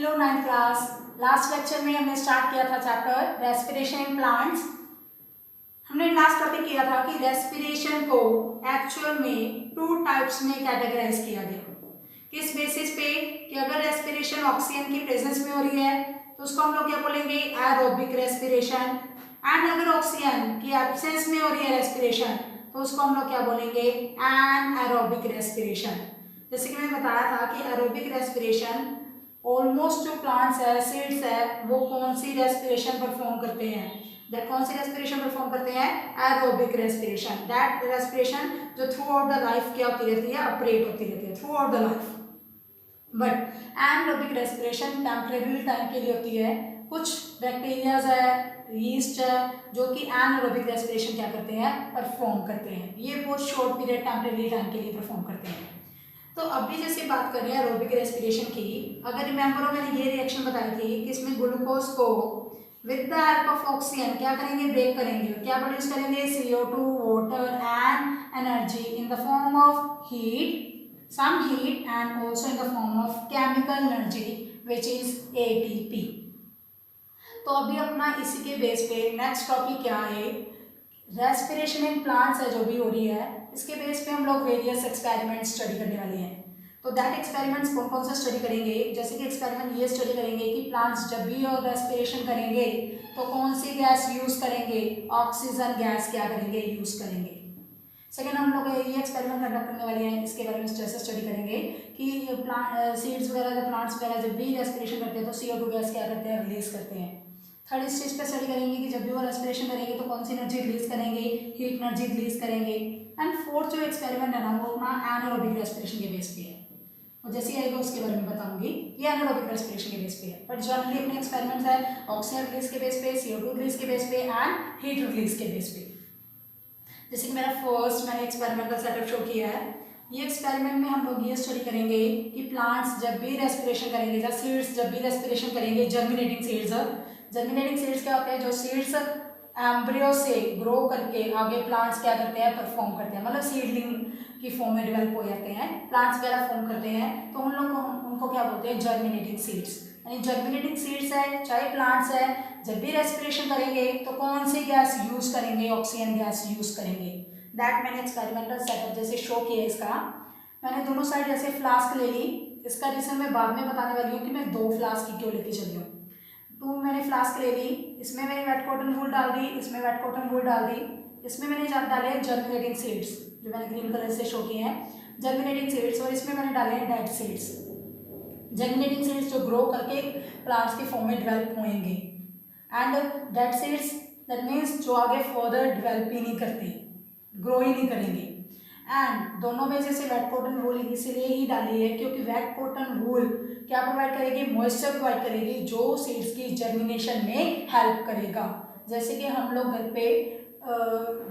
Hello 9th class. Last lecture में हमने start किया था चैप्टर रेस्पिरेशन इन प्लांट्स। हमने लास्ट टॉपिक किया था कि रेस्पिरेशन को एक्चुअल में 2 टाइप्स में कैटेगराइज किया गया। किस बेसिस पे कि अगर रेस्पिरेशन ऑक्सीजन की प्रेजेंस में हो रही है तो उसको हम लोग क्या बोलेंगे, एरोबिक रेस्पिरेशन। एंड अगर ऑक्सीजन की एब्सेंस में हो रही है रेस्पिरेशन तो उसको हम लोग क्या बोलेंगे, एनाएरोबिक रेस्पिरेशन। जैसे कि मैंने बताया था कि एरोबिक रेस्पिरेशन ऑलमोस्ट जो प्लांट्स है, सीड्स है, वो कौन सी रेस्पिरेशन परफॉर्म करते हैं, दैट कौन सी रेस्पिरेशन परफॉर्म करते हैं, एरोबिक रेस्पिरेशन। दैट रेस्पिरेशन जो थ्रू आउट द लाइफ क्या होती रहती है, ऑपरेट होती रहती है through out the life. But anaerobic respiration temporary time के लिए होती है। कुछ बैक्टीरियाज है, यीस्ट है, जो कि एनारोबिक रेस्पिरेशन क्या करते हैं, परफॉर्म करते हैं। ये बहुत शॉर्ट पीरियड टेम्परेरी टाइम के लिए परफॉर्म करते हैं। तो अभी जैसे बात कर रहे हैं एरोबिक रेस्पिरेशन की, अगर रिमेंबर हो मैंने ये रिएक्शन बताई थी कि इसमें ग्लूकोज को with the help of oxygen क्या करेंगे, ब्रेक करेंगे, क्या प्रोड्यूस करेंगे, CO2, water and energy in the form of heat, some heat and also in the form of chemical energy which is ATP। तो अभी अपना इसी के बेस पे नेक्स्ट टॉपिक क्या है, रेस्पिरेशन इन प्लांट्स है जो भी हो रही है, इसके बेस पे हम लोग वेरियस एक्सपेरिमेंट्स स्टडी करने वाले हैं। तो दैट एक्सपेरिमेंट्स कौन कौन सा स्टडी करेंगे, जैसे कि एक्सपेरिमेंट ये स्टडी करेंगे कि प्लांट्स जब भी और रेस्पिरेशन करेंगे तो कौन सी गैस यूज़ करेंगे, ऑक्सीजन गैस क्या करेंगे, यूज़ करेंगे। सेकेंड हम लोग ये एक्सपेरिमेंट कंडक्ट करने वाले हैं, इसके बारे में जैसे स्टडी करेंगे कि प्लांट सीड्स वगैरह, प्लांट्स वगैरह जब भी रेस्पिरेशन करते हैं तो CO2 गैस क्या करते हैं, रिलीज करते हैं। थर्ड इस चीज़ पे स्टडी करेंगे कि जब भी वो रेस्पिरेशन करेंगे तो कौन सी एनर्जी रिलीज करेंगे, हीट एनर्जी रिलीज करेंगे। एंड फोर्थ जो एक्सपेरिमेंट है ना वो अपना एनारोबिक रेस्पिरेशन के बेस पे है, और जैसे आएगा उसके बारे में बताऊंगी। ये एनारोबिक रेस्पिरेशन के बेस पे है, बट जनरली अपने एक्सपेरिमेंट्स है ऑक्सीजन रिलीज के बेस पे, CO2 रिलीज के बेस पे एंड हीट रिलीज के बेस पे। जैसे कि मैंने एक्सपेरिमेंट का सेटअप शो किया है। ये एक्सपेरिमेंट में हम लोग ये स्टडी करेंगे कि प्लांट्स जब भी रेस्पिरेशन करेंगे या सीड्स जब भी रेस्पिरेशन करेंगे, जर्मिनेटिंग सीड्स क्या होते हैं, जो सीड्स एम्ब्रियो से ग्रो करके आगे प्लांट्स क्या करते हैं, परफॉर्म करते हैं, मतलब सीडलिंग की फॉर्म में डेवलप हो जाते हैं, प्लांट्स वगैरह फॉर्म करते हैं, तो उन लोग को उनको क्या बोलते हैं, जर्मिनेटिंग सीड्स। यानी जर्मिनेटिंग सीड्स है चाहे प्लांट्स है, जब भी रेस्पिरेशन करेंगे तो कौन सी गैस यूज करेंगे, ऑक्सीजन गैस यूज करेंगे। दैट मैंने एक्सपेरिमेंटल सेटअप जैसे शो किया इसका। मैंने दोनों साइड जैसे फ्लास्क ले ली, इसका रीजन मैं बाद में बताने वाली हूँ कि मैं 2 फ्लास्क की क्यों लेके चली हूँ। तो मैंने फ्लास्क ले ली, इसमें मैंने वेट कॉटन वूल डाल दी, इसमें वेट कॉटन वूल डाल दी, इसमें मैंने डाले जर्मिनेटिंग सीड्स जो मैंने ग्रीन कलर से शो किए हैं, जर्मिनेटिंग सीड्स, और इसमें मैंने डाले हैं डेड सीड्स। जर्मिनेटिंग सीड्स जो ग्रो करके प्लांट्स की फॉर्म में डेवलप होंगे, and dead seeds that means जो आगे फर्दर डेवलप ही नहीं करते, ग्रो ही नहीं करेंगे। एंड दोनों में जैसे वेट कॉटन वूल इसीलिए ही डाली है क्योंकि वेट कॉटन वूल क्या प्रोवाइड करेगी, मॉइस्चर प्रोवाइड करेगी जो सीड्स की जर्मिनेशन में हेल्प करेगा। जैसे कि हम लोग घर पे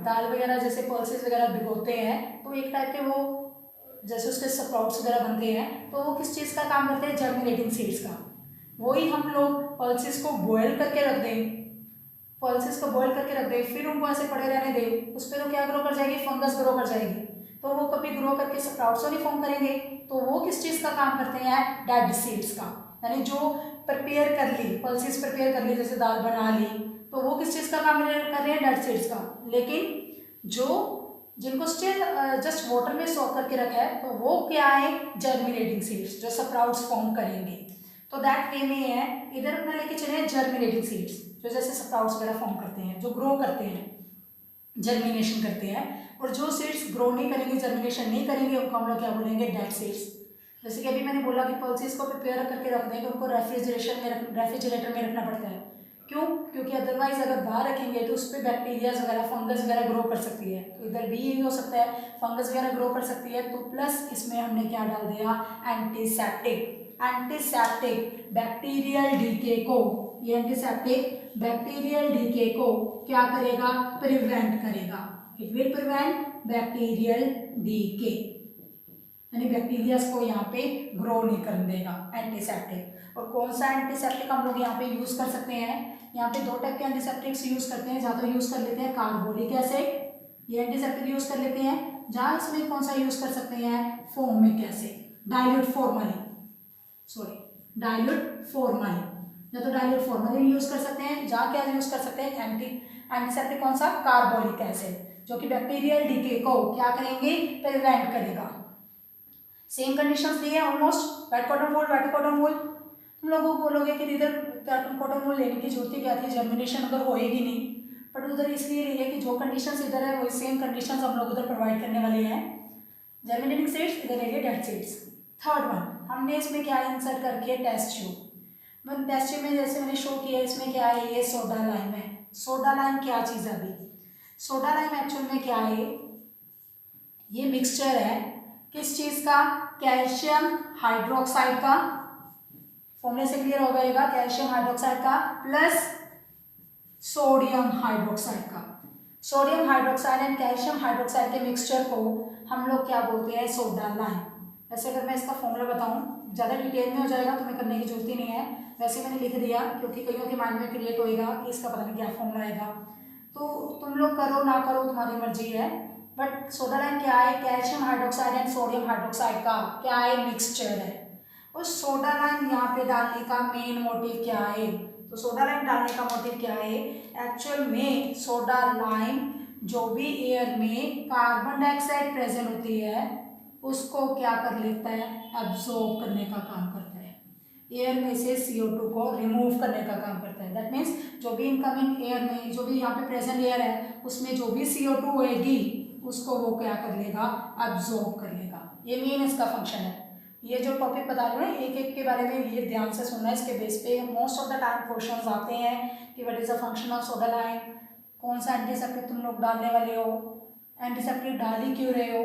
दाल वगैरह जैसे पल्सेस वगैरह भिगोते हैं तो एक टाइप के वो जैसे उसके स्प्राउट्स वगैरह बनते हैं, तो वो किस चीज़ का काम करते हैं, जर्मिनेटिंग सीड्स का। वही हम लोग पल्सेस को बॉयल करके रख दें, पल्सेस को बॉयल करके रख दें, फिर उनको ऐसे पड़े रहने दें, उस पर तो क्या ग्रो कर जाएगी, फंगस ग्रो कर जाएगी, तो वो कभी ग्रो करके स्प्राउट्स नहीं फॉर्म करेंगे। तो वो किस चीज़ का काम करते हैं, डेड सीड्स का। यानी जो प्रिपेयर कर ली, पल्सेस प्रिपेयर कर ली, जैसे दाल बना ली, तो वो किस चीज़ का काम कर रहे हैं, डेड सीड्स का। लेकिन जो जिनको स्टिल जस्ट वाटर में सोक करके रखा है तो वो क्या है, जर्मिनेटिंग सीड्स जो स्प्राउट्स फॉर्म करेंगे। तो दैट वे में है, इधर अपना लेके चले जर्मिनेटिंग सीड्स जो जैसे स्प्राउट्स वगैरह फॉर्म करते हैं, जो ग्रो करते हैं, जर्मिनेशन करते हैं, और जो सीड्स ग्रो नहीं करेंगे, जर्मिनेशन नहीं करेंगे, उनको हम लोग क्या बोलेंगे, डेड सीड्स। जैसे कि अभी मैंने बोला कि पल्सेस को प्रिपेयर करके रख देंगे, उनको रेफ्रिजरेटर में रखना पड़ता है। क्यों, क्योंकि अदरवाइज अगर बाहर रखेंगे तो उस पर बैक्टीरिया वगैरह, फंगस वगैरह ग्रो कर सकती है, तो इधर भी यही हो सकता है, फंगस वगैरह ग्रो कर सकती है। तो प्लस इसमें हमने क्या डाल दिया, एंटीसेप्टिक बैक्टीरियल डीके को, ये एंटीसेप्टिक बैक्टीरियल डीके को क्या करेगा, प्रिवेंट करेगा। It will prevent bacterial decay, यानी बैक्टीरिया को यहाँ पे ग्रो नहीं करने देगा, एंटीसेप्टिक। और कौन सा एंटीसेप्टिक हम लोग यहाँ पे यूज कर सकते हैं, यहाँ पे 2 टाइप के एंटीसेप्टिक्स यूज करते हैं। जहाँ तो यूज कर लेते हैं कार्बोलिक एसिड, ये एंटीसेप्टिक यूज कर लेते हैं। जहाँ इसमें कौन सा यूज कर सकते हैं, foamic acid, dilute formalin, dilute formalin, या तो डाइल्यूट फॉर्मलिन यूज कर सकते हैं, या क्या यूज कर सकते हैं, एंटीसेप्टिक कौन सा, कार्बोलिक एसिड, जो कि बैक्टीरियल डीके को क्या करेंगे, प्रिवेंट करेगा। सेम कंडीशंस दी है almost. Wet cotton wool, wet cotton wool, तुम लोगों को बोलोगे कि इधर कॉटन वूल लेने की जरूरत ही क्या थी, जर्मिनेशन अगर होएगी नहीं, बट उधर इसलिए ली है कि जो कंडीशंस इधर है वही सेम कंडीशंस हम लोग उधर प्रोवाइड करने वाले हैं। जर्मिनेटिंग सीड्स, इधर ले लिए डेड सीड्स। थर्ड वन हमने इसमें क्या इंसर्ट करके टेस्ट ट्यूब, टेस्ट ट्यूब में जैसे मैंने शो किया, इसमें क्या है, ये सोडा लाइम है। सोडा लाइम क्या चीज़ है, अभी सोडा लाइम एक्चुअल में क्या है, ये मिक्सचर है किस चीज़ का, कैल्शियम हाइड्रोक्साइड का, फॉर्मूले से क्लियर हो जाएगा, कैल्शियम हाइड्रोक्साइड का प्लस सोडियम हाइड्रोक्साइड का। Sodium hydroxide and calcium hydroxide के मिक्सचर को हम लोग क्या बोलते हैं, सोडा लाइम। वैसे अगर मैं इसका फॉर्मूला बताऊं ज़्यादा डिटेल में हो जाएगा, तो मैं करने की जरूरत ही नहीं है, वैसे मैंने लिख दिया क्योंकि कईयों के माइंड में क्रिएट होएगा कि इसका पता नहीं क्या फॉर्मूला आएगा, तो तुम लोग करो ना करो तुम्हारी मर्जी है। बट सोडा लाइम क्या है, calcium hydroxide and sodium hydroxide का क्या है, मिक्सचर है। और सोडा लाइम यहाँ पे डालने का मेन मोटिव क्या है, तो सोडा लाइम डालने का मोटिव क्या है, एक्चुअल में सोडा लाइम जो भी एयर में कार्बन डाइऑक्साइड प्रेजेंट होती है उसको क्या कर लेता है, एब्जॉर्ब करने का काम करता है, एयर में से CO2 को रिमूव करने का काम करता है। दैट मीन्स जो भी इनकमिंग एयर में, जो भी यहाँ पे प्रेजेंट एयर है उसमें जो भी CO2 होएगी उसको वो क्या कर लेगा, एब्जॉर्ब कर लेगा। ये मेन इसका फंक्शन है। ये जो टॉपिक बता रहे हो एक एक के बारे में ये ध्यान से सुनना है, इसके बेस पे most of the time questions आते हैं कि what is the function of soda lime, कौन सा एंटीसेप्टिक तुम लोग डालने वाले हो, एंटीसेप्टिक डाल ही क्यों रहे हो,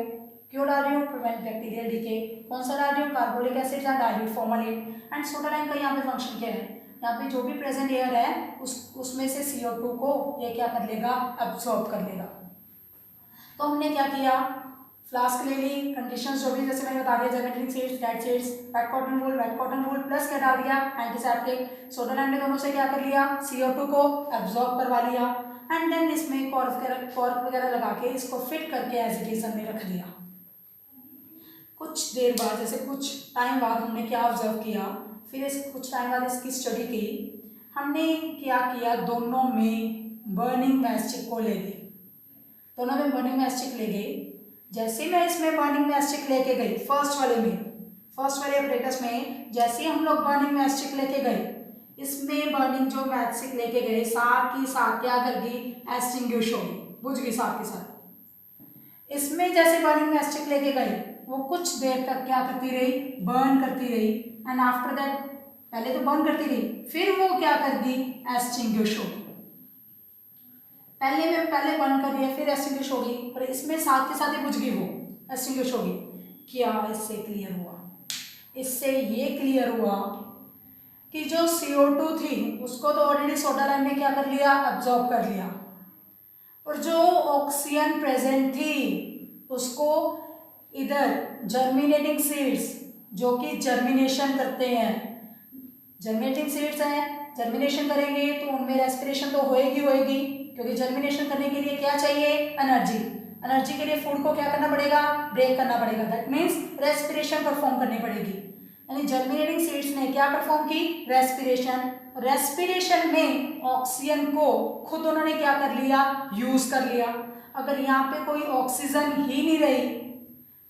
क्यों डाल रहे हो, प्रिवेंट बैक्टीरियल डीके, कौन सा डाल रहे हो, कार्बोलिक एसिड या dilute formalin. And soda lime का यहाँ पे फंक्शन क्या है, यहाँ पे जो भी प्रेजेंट एयर है उसमें से CO2 को ये क्या कर लेगा, एब्सॉर्ब कर लेगा। तो हमने क्या किया, फ्लास्क ले ली, कंडीशंस जो भी जैसे मैंने बता दिया, germinating seeds, dead seeds, wet cotton wool plus क्या डाल दिया, एंटीसेप्टिक। सोडा लाइम ने दोनों से क्या कर लिया, CO2 को एब्जॉर्ब करवा लिया, एंड देन इसमें कॉर्क वगैरह लगा के इसको फिट करके एज इट इज हमने रख दिया। कुछ देर बाद, जैसे कुछ टाइम बाद हमने क्या ऑब्जर्व किया, फिर इस कुछ टाइम बाद इसकी स्टडी की, हमने क्या किया, दोनों में बर्निंग मैस्टिक को ले गए, दोनों में बर्निंग मैस्टिक ले गए। जैसे मैं इसमें बर्निंग मैस्टिक लेके गई, फर्स्ट वाले अपरेटस में जैसे हम लोग बर्निंग मैस्टिक लेके गए, इसमें बर्निंग जो मैस्टिक लेके गए साथ की साथ क्या कर गई, एक्सटिंग्विश हो गई, बुझ गई साथ के साथ। इसमें जैसे बर्निंग मैस्टिक लेके गए वो कुछ देर तक क्या करती रही, बर्न करती रही, एंड आफ्टर दैट, पहले तो बर्न करती रही, फिर वो क्या कर दी, एक्सटिंग्विश हो गई। पहले बर्न कर दिया, फिर एक्सटिंग्विश हो गई, और इसमें साथ के साथ ही बुझ गई, वो एक्सटिंग्विश हो गई। क्या इससे क्लियर हुआ, इससे ये क्लियर हुआ कि जो CO2 थी उसको तो ऑलरेडी सोडा लाइम ने क्या कर लिया, एब्जॉर्ब कर लिया, और जो ऑक्सीजन प्रेजेंट थी उसको इधर जर्मिनेटिंग सीड्स जो कि जर्मिनेशन करते हैं, जर्मिनेटिंग सीड्स हैं, जर्मिनेशन करेंगे तो उनमें रेस्पिरेशन तो होएगी, क्योंकि जर्मिनेशन करने के लिए क्या चाहिए, एनर्जी के लिए फूड को क्या करना पड़ेगा, ब्रेक करना पड़ेगा, दैट मीन्स रेस्पिरेशन परफॉर्म करनी पड़ेगी। यानी जर्मिनेटिंग सीड्स ने क्या परफॉर्म की, रेस्पिरेशन में ऑक्सीजन को खुद उन्होंने क्या कर लिया, यूज कर लिया। अगर यहाँ पे कोई ऑक्सीजन ही नहीं रही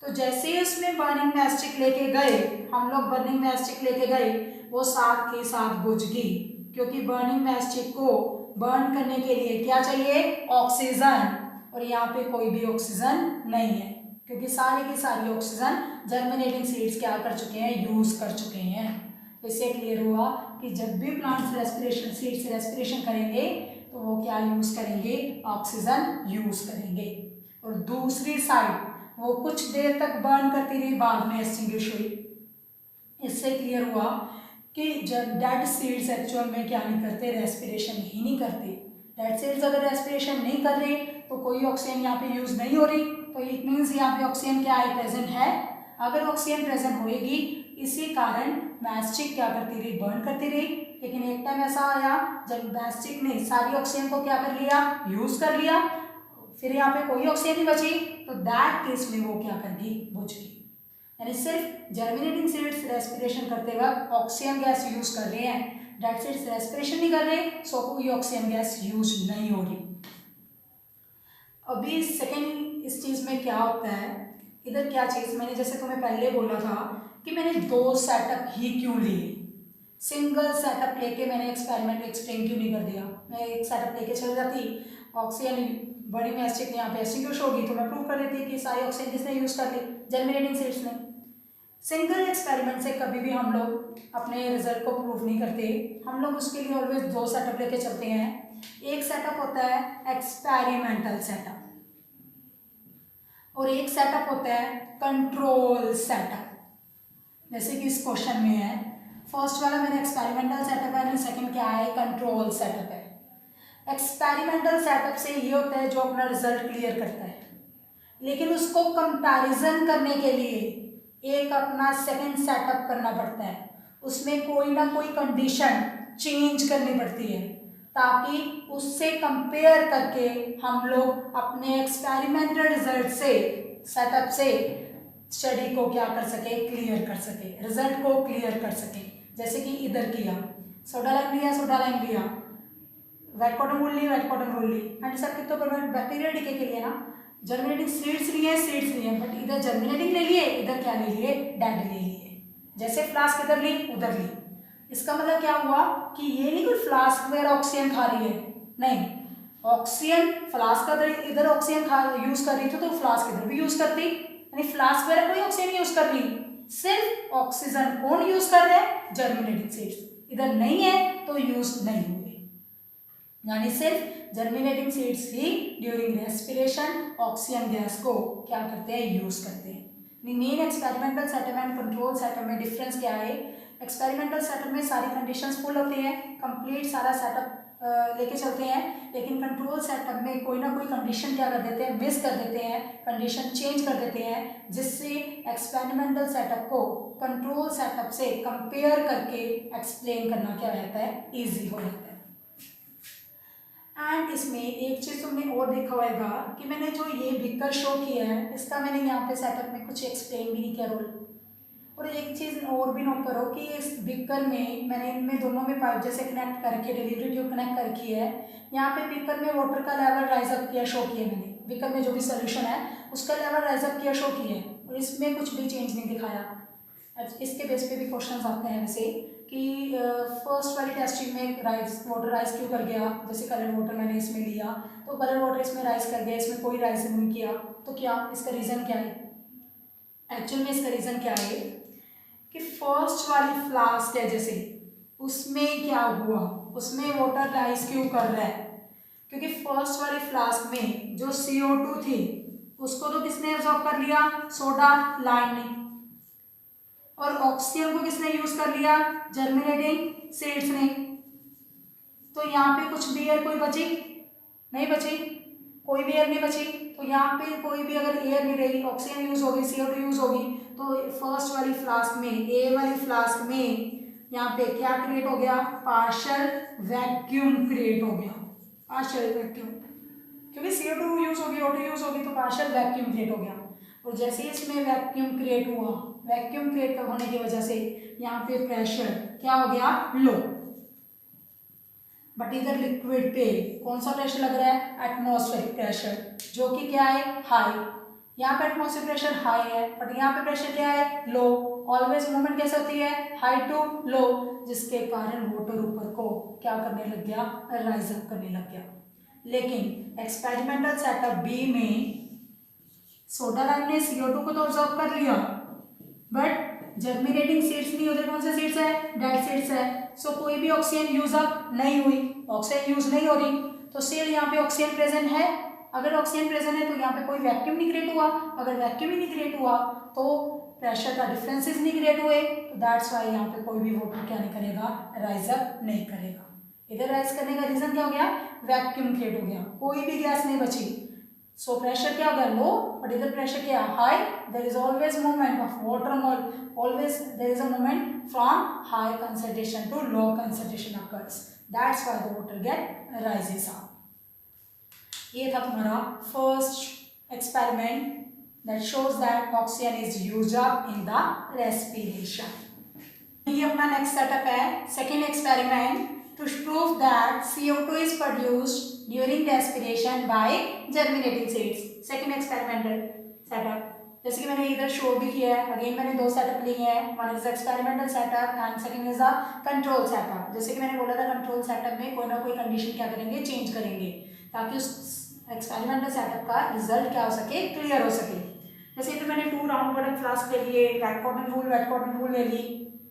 तो जैसे ही उसमें बर्निंग मैस्टिक लेके गए, हम लोग बर्निंग मैस्टिक लेके गए, वो साथ के साथ बुझ गई, क्योंकि बर्निंग मैस्टिक को बर्न करने के लिए क्या चाहिए, ऑक्सीजन, और यहाँ पे कोई भी ऑक्सीजन नहीं है, क्योंकि सारी की सारी ऑक्सीजन जर्मिनेटिंग सीड्स क्या कर चुके हैं, यूज कर चुके हैं। तो इससे क्लियर हुआ कि जब भी प्लांट्स रेस्पिरेशन, सीड से रेस्पिरेशन करेंगे तो वो क्या यूज करेंगे, ऑक्सीजन यूज करेंगे। और दूसरी साइड वो कुछ देर तक बर्न करती रही, बाद में एक्सटिंग्विश हुई। इससे क्लियर हुआ कि डेड सीड्स एक्चुअल में क्या नहीं करते, रेस्पिरेशन ही नहीं करते। डेड सीड्स अगर रेस्पिरेशन नहीं कर रहे तो कोई ऑक्सीजन यहाँ पे यूज नहीं हो रही, तो इट मीन्स यहाँ पे ऑक्सीजन क्या है, प्रेजेंट है। अगर ऑक्सीजन प्रेजेंट होएगी, इसी कारण मैस्टिक क्या करती रही, बर्न करती रही, लेकिन एक टाइम ऐसा आया जब मैस्टिक ने सारी ऑक्सीजन को क्या कर लिया, यूज कर लिया, फिर यहाँ पे कोई ऑक्सीजन नहीं बची, तो दैट केस में वो क्या कर गई, बुझ गई। यानी सिर्फ जर्मिनेटिंग सीड्स रेस्पिरेशन करते वक्त ऑक्सीजन गैस यूज कर रहे हैं, डेड सीड्स रेस्पिरेशन नहीं कर रहे, सो कोई ऑक्सीजन गैस यूज नहीं हो रही। अभी सेकेंड इस चीज में क्या होता है, इधर क्या चीज मैंने जैसे तुम्हें पहले बोला था कि मैंने दो सेटअप ही क्यों लिए, सिंगल सेटअप लेके मैंने एक्सपेरिमेंट एक्सप्लेन क्यों नहीं कर दिया। मैं एक सेटअप लेके चल जाती, ऑक्सीजन बड़ी में एसिड यहाँ पे एस्टिंग्विश होगी तो मैं प्रूव कर देती कि सारी ऑक्सीजन किसने यूज कर ली, जर्मिनेटिंग सीड्स ने। सिंगल एक्सपेरिमेंट से कभी भी हम लोग अपने रिजल्ट को प्रूव नहीं करते, हम लोग उसके लिए ऑलवेज दो सेटअप लेके चलते हैं। एक सेटअप होता है एक्सपेरिमेंटल सेटअप और एक सेटअप होता है कंट्रोल सेटअप। जैसे कि इस क्वेश्चन में है, फर्स्ट वाला मेरा एक्सपेरिमेंटल सेटअप है, सेकंड क्या है, कंट्रोल सेटअप है। एक्सपेरिमेंटल सेटअप से ये होता है जो अपना रिजल्ट क्लियर करता है, लेकिन उसको कंपैरिजन करने के लिए एक अपना सेकंड सेटअप करना पड़ता है, उसमें कोई ना कोई कंडीशन चेंज करनी पड़ती है ताकि उससे कंपेयर करके हम लोग अपने एक्सपेरिमेंटल रिजल्ट से सेटअप से स्टडी को क्या कर सके, क्लियर कर सके, रिजल्ट को क्लियर कर सके। जैसे कि इधर किया, सोडा लाइम लिया, सोडा लाइम लिया, वेट कॉटन वूल ली, वेट कॉटन वूल ली, एंड सब तो बैक्टीरियल डीके के लिए ना जर्मिनेटिंग सीड्स लिए, सीड्स लिए, बट इधर जर्मिनेटिंग ले लिए, इधर क्या ले लिए, डेड ले लिए। जैसे फ्लास्क इधर ली उधर ली, इसका मतलब क्या हुआ कि ये नहीं कोई फ्लास्क वगैरह ऑक्सीजन खा रही है, नहीं, ऑक्सीजन फ्लास्क इधर ऑक्सीजन खा यूज कर रही थी तो फ्लास्क इधर भी यूज करती, यानी फ्लास्क वगैरह कोई ऑक्सीजन यूज कर रही, सिर्फ ऑक्सीजन कौन यूज कर रहे हैं, जर्मिनेटिंग सीड्स, इधर नहीं है तो यूज नहीं हुए। यानी सिर्फ जर्मिनेटिंग सीड्स ही ड्यूरिंग रेस्पिरेशन ऑक्सीजन गैस को क्या करते हैं, यूज करते हैं। Main experimental setup and control setup में डिफरेंस क्या है, एक्सपेरिमेंटल सेटअप में सारी कंडीशंस फुल होती हैं, कंप्लीट सारा सेटअप लेके चलते हैं, लेकिन कंट्रोल सेटअप में कोई ना कोई कंडीशन क्या कर देते हैं, मिस कर देते हैं, कंडीशन चेंज कर देते हैं, जिससे एक्सपेरिमेंटल सेटअप को कंट्रोल सेटअप से कंपेयर करके एक्सप्लेन करना क्या रहता है, ईजी हो जाता है। एंड इसमें एक चीज़ तुमने और देखा होगा कि मैंने जो ये बिकर शो किया है, इसका मैंने यहाँ पे सेटअप में कुछ एक्सप्लेन भी नहीं किया रोल। और एक चीज़ और भी नोट करो कि इस बिकर में मैंने इनमें दोनों में पाइप जैसे कनेक्ट करके डिलीवरी ट्यूब कनेक्ट कर रखी है, यहाँ पे बिकर में वाटर का लेवल राइज अप किया, शो किया मैंने, बिकर में जो भी सोल्यूशन है उसका लेवल राइज अप किया, शो किया, और इसमें कुछ भी चेंज नहीं दिखाया। इसके बेस पे भी क्वेश्चन आते हैं वैसे कि फर्स्ट वाली टेस्टिंग में वाटर राइज क्यों कर गया, जैसे कलर वाटर मैंने इसमें लिया तो कलर वाटर इसमें राइज कर गया, इसमें कोई राइज नहीं किया, तो क्या इसका रीज़न क्या है, एक्चुअल में इसका रीज़न क्या है कि फर्स्ट वाली फ्लास्क है जैसे उसमें क्या हुआ, उसमें वाटर राइज क्यों कर रहा है, क्योंकि फर्स्ट वाली फ्लास्क में जो CO2 थी उसको तो किसने एब्जॉर्ब कर लिया, सोडा लाइम ने, और ऑक्सीजन को किसने यूज कर लिया, जर्मिनेटिंग सीड्स ने। तो यहाँ पे कुछ भी एयर कोई बची नहीं, बची कोई भी एयर नहीं बची, तो यहाँ पे कोई भी अगर एयर नहीं रही, ऑक्सीजन यूज होगी, CO2 यूज होगी, तो फर्स्ट वाली फ्लास्क में, ए वाली फ्लास्क में यहाँ पे क्या क्रिएट हो गया, पार्शियल वैक्यूम क्रिएट हो गया, पार्शियल वैक्यूम, क्योंकि CO2 यूज होगी, O2 यूज होगी, तो पार्शियल वैक्यूम क्रिएट हो गया। और जैसे ही इसमें वैक्यूम क्रिएट हुआ, वैक्यूम क्रिएट होने की वजह से यहाँ पे प्रेशर क्या हो गया, लो, बट इधर लिक्विड पे कौन सा प्रेशर लग रहा है, एटमॉस्फेरिक प्रेशर, जो कि क्या है, हाई। यहाँ पे एटमॉस्फेरिक प्रेशर हाई है, बट यहाँ पे प्रेशर क्या है, लो। ऑलवेज मूवमेंट कैसे होती है, हाई टू लो, जिसके कारण वाटर ऊपर को क्या करने लग गया, राइज अप करने लग गया। लेकिन एक्सपेरिमेंटल सेटअप बी में सोडा लाइम ने CO2 को तो ऑब्जॉर्व कर लिया, बट जर्मिनेटिंग सीड्स नहीं, उधर कौन से सीड्स है, डेड सीड्स है, सो कोई भी ऑक्सीजन यूज अप नहीं हुई, ऑक्सीजन यूज नहीं हो रही, तो स्टिल यहाँ पे ऑक्सीजन प्रेजेंट है। अगर ऑक्सीजन प्रेजेंट है तो यहाँ पे कोई वैक्यूम नहीं क्रिएट हुआ, अगर वैक्यूम ही नहीं क्रिएट हुआ तो प्रेशर का डिफरेंसेस नहीं क्रिएट हुए, तो दैट्स वाई यहाँ पे कोई भी वाटर क्या नहीं करेगा, राइज अप नहीं करेगा। इधर राइज करने का रीजन क्या हो गया, वैक्यूम क्रिएट हो गया, कोई भी गैस नहीं बची, सो प्रेशर क्या हो गया, लो, बट इधर प्रेशर क्या, high. There is always movement of water, always there is a movement from high concentration to low concentration occurs, that's why the water get rises up. ये था तुम्हारा first experiment that shows that oxygen is used up in the respiration. ये अपना next setup है, second experiment, to prove that CO2 is produced during respiration by germinating seeds. Second experimental setup, जैसे कि मैंने इधर शो भी किया है, अगेन मैंने दो सेटअप लिए हैं, one is experimental setup and second is a control setup. जैसे कि मैंने बोला था कंट्रोल सेटअप में कोई ना कोई कंडीशन क्या करेंगे, चेंज करेंगे, ताकि उस एक्सपेरिमेंटल सेटअप का रिजल्ट क्या हो सके, क्लियर हो सके। जैसे तो मैंने 2 राउंड बॉटम फ्लास्क ले लिए, वेट कॉटन वूल ले ली,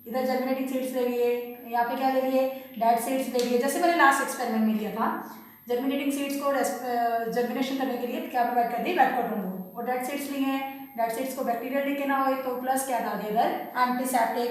इधर जर्मिनेटिंग सीड्स ले लिए, यहाँ पे क्या ले लिए, डेड सीड्स ले लिए, जैसे मैंने लास्ट एक्सपेरिमेंट में लिया था। जर्मिनेटिंग सीड्स को जर्मिनेशन करने के लिए क्या प्रोवाइड कर दी, वेट कॉटन वूल, और डेड सीड्स लिए हैं, डेड सीड्स को बैक्टीरियल डीके ना हो तो प्लस क्या डाल दिया इधर, एंटीसेप्टिक।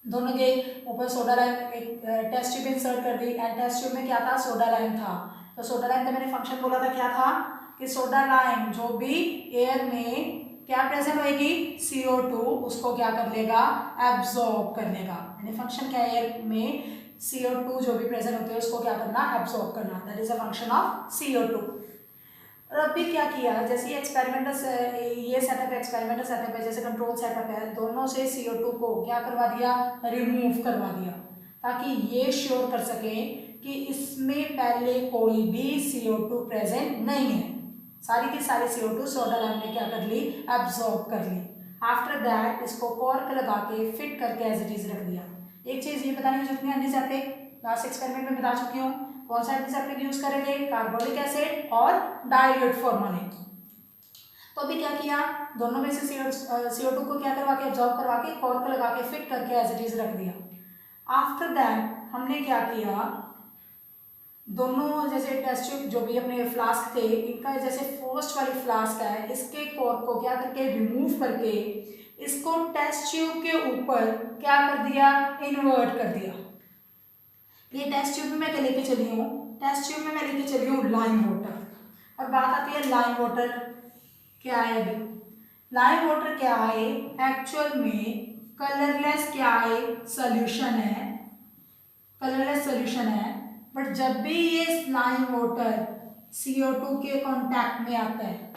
दोनों के ऊपर सोडा लाइम, एक टेस्ट ट्यूब इंसर्ट कर दी, एंड टेस्ट ट्यूब में क्या था, सोडा लाइम था। तो सोडा लाइम का मैंने फंक्शन बोला था, क्या था कि सोडा लाइम जो भी एयर में क्या प्रेजेंट होएगी, CO2, उसको क्या कर लेगा, एब्जॉर्ब कर लेगा। यानी फंक्शन क्या है, एयर में CO2 जो भी प्रेजेंट होते हैं उसको क्या करना, एब्जॉर्ब करना, that is a function of CO2। और अभी क्या किया, जैसे एक्सपेरिमेंटल ये सेटअप एक्सपेरिमेंटल सेटअप है, जैसे कंट्रोल सेटअप है, दोनों से CO2 को क्या करवा दिया, रिमूव करवा दिया, ताकि ये श्योर कर सके कि इसमें पहले कोई भी CO2 प्रेजेंट नहीं है। सारी की सारी CO2 सोडा लाइम ने क्या कर ली, एब्जॉर्ब कर ली। आफ्टर दैट इसको कॉर्क लगा के फिट करके एज इट इज रख दिया। एक चीज ये बताने की जरूरत नहीं, एंटीसेप्टिक लास्ट एक्सपेरिमेंट में बता चुकी हूँ, कौन सा एंटीसेप्टिक यूज करेंगे, कार्बोलिक एसिड और डाइल्यूट फॉर्मालिन। तो अभी क्या किया, दोनों में से CO2 को क्या करवा के, एब्जॉर्ब करवा के कॉर्क लगा के फिट करके एज इट इज रख दिया। आफ्टर दैट हमने क्या किया, दोनों जैसे टेस्ट ट्यूब जो भी अपने फ्लास्क थे, इनका जैसे फर्स्ट वाली फ्लास्क है, इसके कॉर्क को क्या करके रिमूव करके इसको टेस्ट ट्यूब के ऊपर क्या कर दिया, इन्वर्ट कर दिया। ये टेस्ट ट्यूब में मैं लेके चली हूँ, टेस्ट ट्यूब में मैं लेके चली हूँ लाइम वाटर। और बात आती है लाइम वाटर क्या है, अभी लाइम वाटर क्या है, एक्चुअल में कलरलेस क्या है, सोल्यूशन है, कलरलेस सोल्यूशन है। बट जब भी ये लाइम वाटर CO2 के कांटेक्ट में आता है,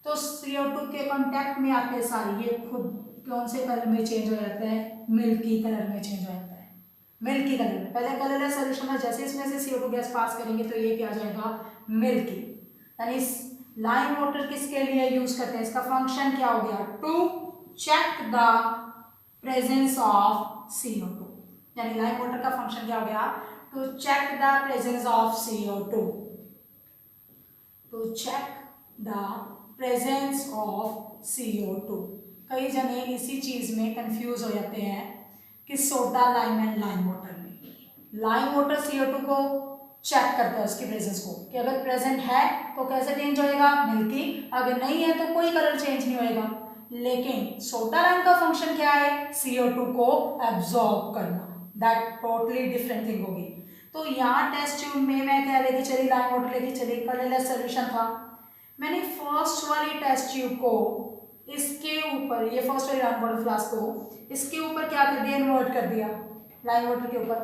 तो CO2 के कांटेक्ट में आते सारी ये खुद कौन से कलर में चेंज हो जाता है, मिल्की कलर में चेंज हो जाता है, मिल्की कलर में। पहले कलरलेस सोल्यूशन में जैसे इसमें से CO2 गैस पास करेंगे तो ये क्या आ जाएगा, मिल्की। यानी लाइम वाटर किसके लिए यूज करते हैं, इसका फंक्शन क्या हो गया, to check the presence of CO2। यानी लाइम वाटर का फंक्शन क्या हो गया, to check the presence of CO2, to check the presence of CO2। कई जने इसी चीज में कंफ्यूज हो जाते हैं कि soda lime and lime water में, लाइम वाटर CO2 को चेक करता है उसकी प्रेजेंस को, कि अगर प्रेजेंट है तो कैसे चेंज होएगा, मिल्की, अगर नहीं है तो कोई कलर चेंज नहीं होएगा। लेकिन सोडा लाइम का फंक्शन क्या है, CO2 को एब्जॉर्ब करना, दैट टोटली डिफरेंट थिंग होगी। तो यहाँ टेस्ट ट्यूब में मैं क्या लेके चली, लाइम वाटर लेके चली, कलरलेस सोल्यूशन था। मैंने फर्स्ट वाली टेस्ट ट्यूब को इसके ऊपर, ये फर्स्ट वाली लाइम वाटर फ्लास्क को इसके ऊपर क्या कर दिया, इन्वर्ट कर दिया लाइम वाटर के ऊपर।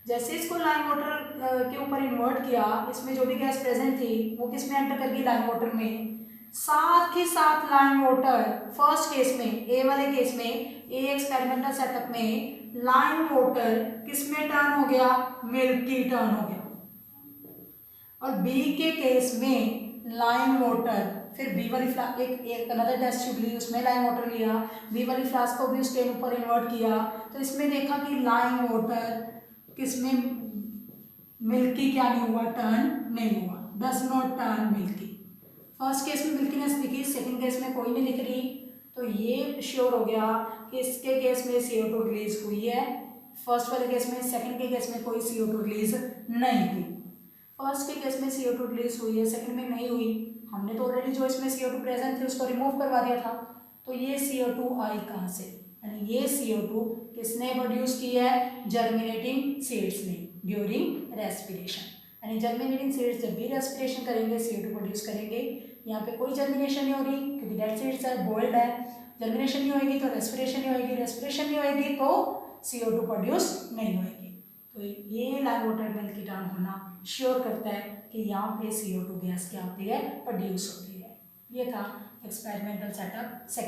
जैसे इसको लाइम वाटर के ऊपर इन्वर्ट किया, इसमें जो भी गैस प्रेजेंट थी वो किस में एंटर कर गई, लाइम वाटर में। साथ ही साथ लाइम वाटर फर्स्ट केस में, ए वाले केस में, ए एक्सपेरिमेंटल सेटअप में लाइम वाटर किस में टर्न हो गया, मिल्की टर्न हो गया। और बी के केस में लाइम वाटर, फिर बी वाली फ्लास्क एक अनदर टेस्ट ट्यूब ली, उसमें लाइम वाटर लिया, बी वाली फ्लास्क को भी उसके ऊपर इन्वर्ट किया, तो इसमें देखा कि लाइम वाटर किसमें मिल्की क्या नहीं हुआ, टर्न नहीं हुआ, does not turn milky. First case में मिल्कीनेस दिखी, सेकंड केस में कोई नहीं दिख रही, तो ये श्योर हो गया कि इसके केस में CO2 रिलीज हुई है, फर्स्ट वाले केस में, सेकंड के केस में कोई CO2 रिलीज नहीं हुई। फर्स्ट के केस में CO2 रिलीज हुई है, सेकंड में नहीं हुई, हमने तो ऑलरेडी जो इसमें CO2 प्रेजेंट थे उसको रिमूव करवा दिया था। तो ये CO2 आई कहाँ से, यानी ये CO2 किसने प्रोड्यूस की है, जर्मिनेटिंग सीड्स ने ड्यूरिंग रेस्पिरेशन। यानी जर्मिनेटिंग सीड्स जब भी रेस्पिरेशन करेंगे CO2 प्रोड्यूस करेंगे। यहाँ पे कोई जर्मिनेशन नहीं हो रही क्योंकि डेड सीड्स है, बोल्ड है, जर्मिनेशन नहीं होगी तो रेस्पिरेशन नहीं होगी, रेस्पिरेशन नहीं होगी तो CO2 प्रोड्यूस नहीं होगी। तो ये लाइम वाटर मिल्की टर्न होना श्योर करता है कि यहाँ पे CO2 गैस क्या होती है, प्रोड्यूस होती है। ये था एक्सपेरिमेंटल सेटअप सेकेंड।